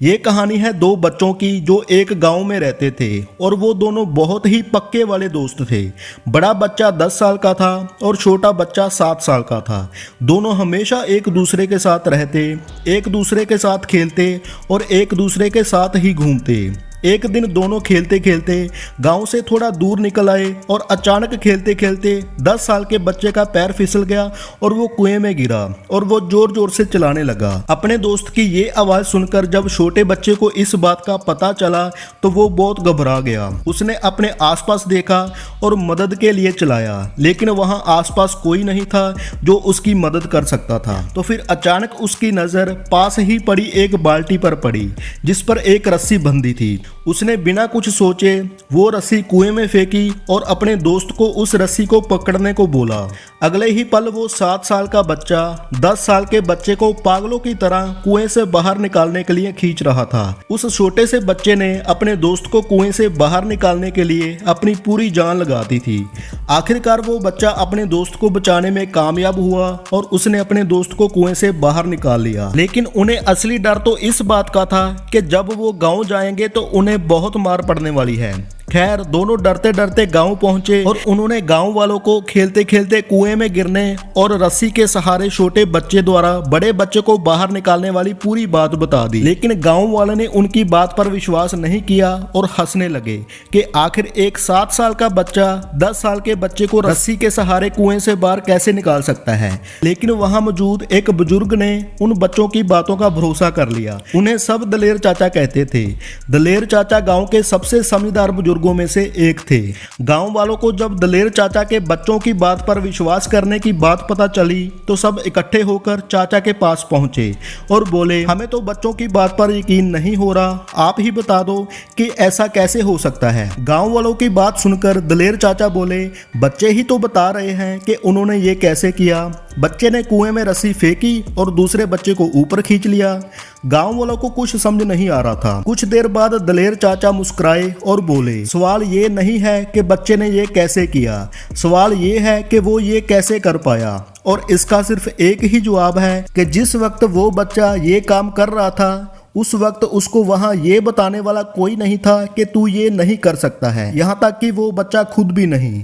ये कहानी है दो बच्चों की जो एक गांव में रहते थे और वो दोनों बहुत ही पक्के वाले दोस्त थे। बड़ा बच्चा 10 साल का था और छोटा बच्चा 7 साल का था। दोनों हमेशा एक दूसरे के साथ रहते, एक दूसरे के साथ खेलते और एक दूसरे के साथ ही घूमते। एक दिन दोनों खेलते खेलते गांव से थोड़ा दूर निकल आए और अचानक खेलते खेलते 10 साल के बच्चे का पैर फिसल गया और वो कुएं में गिरा और वो जोर जोर से चिल्लाने लगा। अपने दोस्त की ये आवाज़ सुनकर जब छोटे बच्चे को इस बात का पता चला तो वो बहुत घबरा गया। उसने अपने आसपास देखा और मदद के लिए चिल्लाया, लेकिन वहां आसपास कोई नहीं था जो उसकी मदद कर सकता था। तो फिर अचानक उसकी नज़र पास ही पड़ी एक बाल्टी पर पड़ी जिस पर एक रस्सी बंधी थी। उसने बिना कुछ सोचे वो रस्सी कुएं में फेंकी और अपने दोस्त को उस रस्सी को पकड़ने को बोला। अगले ही पल वो 7 साल का बच्चा 10 साल के बच्चे को पागलों की तरह कुएं से बाहर निकालने के लिए खींच रहा था। उस छोटे से बच्चे ने अपने दोस्त को कुएं से बाहर निकालने के लिए अपनी पूरी जान लगा दी थी। आखिरकार वो बच्चा अपने दोस्त को बचाने में कामयाब हुआ और उसने अपने दोस्त को कुएं से बाहर निकाल लिया। लेकिन उन्हें असली डर तो इस बात का था कि जब वो गाँव जाएंगे तो उन्हें बहुत मार पड़ने वाली है। खैर, दोनों डरते डरते गांव पहुंचे और उन्होंने गांव वालों को खेलते खेलते कुएं में गिरने और रस्सी के सहारे छोटे बच्चे द्वारा बड़े बच्चे को बाहर निकालने वाली पूरी बात बता दी। लेकिन गांव वालों ने उनकी बात पर विश्वास नहीं किया और हंसने लगे कि आखिर एक 7 साल का बच्चा 10 साल के बच्चे को रस्सी के सहारे कुएं से बाहर कैसे निकाल सकता है। लेकिन वहां मौजूद एक बुजुर्ग ने उन बच्चों की बातों का भरोसा कर लिया। उन्हें सब दलेर चाचा कहते थे। दलेर चाचा गाँव के सबसे समझदार बुजुर्गों में से एक थे। गांव वालों को जब दलेर चाचा के बच्चों की बात पर विश्वास करने की बात पता चली तो सब इकट्ठे होकर चाचा के पास पहुंचे और बोले, हमें तो बच्चों की बात पर यकीन नहीं हो रहा, आप ही बता दो कि ऐसा कैसे हो सकता है। गांव वालों की बात सुनकर दलेर चाचा बोले, बच्चे ही तो बता रहे हैं कि उन्होंने ये कैसे किया। बच्चे ने कुएं में रस्सी फेंकी और दूसरे बच्चे को ऊपर खींच लिया। गांव वालों को कुछ समझ नहीं आ रहा था। कुछ देर बाद दलेर चाचा मुस्कुराए और बोले, सवाल ये नहीं है कि बच्चे ने ये कैसे किया, सवाल ये है कि वो ये कैसे कर पाया। और इसका सिर्फ एक ही जवाब है कि जिस वक्त वो बच्चा ये काम कर रहा था उस वक्त उसको वहां ये बताने वाला कोई नहीं था कि तू ये नहीं कर सकता है, यहाँ तक कि वो बच्चा खुद भी नहीं।